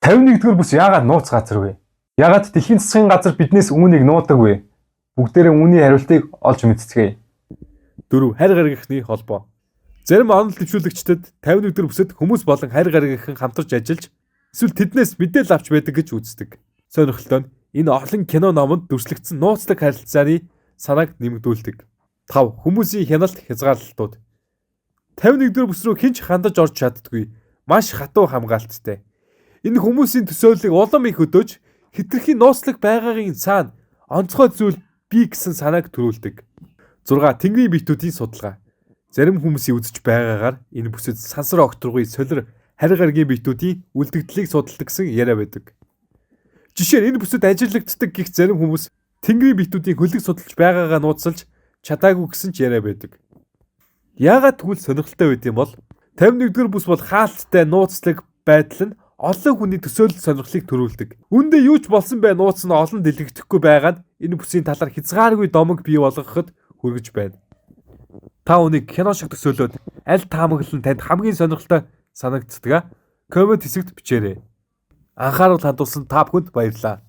51-р бүс яагаад нууц газар вэ? Яагаад дэлхийн засгийн газар биднээс үүнийг нуудаг вэ? Бүгдээрээ үүний хариултыг олж мэдцгээе. 4. Харь гаригхны холбоо. Зарим онол төвшүүлэгчдэд 51-р бүсэд хүмүүс болон харь гаригхан хамтарч ажиллаж эсвэл тэднээс мэдээлэл авч байдаг гэж үздэг. Сонирхолтой нь энэ олон кино номонд дүрслэгдсэн нууцлаг харилцааны санааг нэмэгдүүлдэг. 5. Хүмүүсийн хяналт хязгаарлалтууд. 51-р бүс рүү хинч хандаж орж чаддаггүй. Маш хатуу хамгаалттай. Энэ хүмүүсийн төсөөллийг улам их өдөөж хэтэрхий нууцлаг байгаагийн цаана онцгой зүйл бий гэсэн санааг төрүүлдэг. 6. Тэнгэрийн биетүүдийн судалгаа. Зарим хүмүүсийн үзэж байгаагаар энэ бүсэд сансар огторгуй солир харь гаригийн биетүүдийн үлдэгдлийг судалдаг гэсэн яриа байдаг. Жишээ нь энэ бүсэд ажиглагддаг гих зарим хүмүүс тэнгэрийн биетүүдийн хөлөг судалж байгаагаа нууцлж чадаагүй гэсэн ч яриа байдаг. Яагаад тэгвэл сонирхолтой байд юм бол 51-р бүс бол хаалттай нууцлаг байдал нь олон хүний төсөөлөл сонирхлыг төрүүлдэг. Үүндээ юу ч болсон бай нууц нь олон дэлгэхдэггүй байгаа нь энэ бүсийн талаар хязгааргүй домог бий болгоход хүргэж байна. Та үнийг кино шиг төсөөлөөд аль таамаглал нь танд хамгийн сонирхолтой санагддаг? Коммент хэсэгт бичээрэй. Анхаарал хандуулсан та бүхэнд баярлалаа.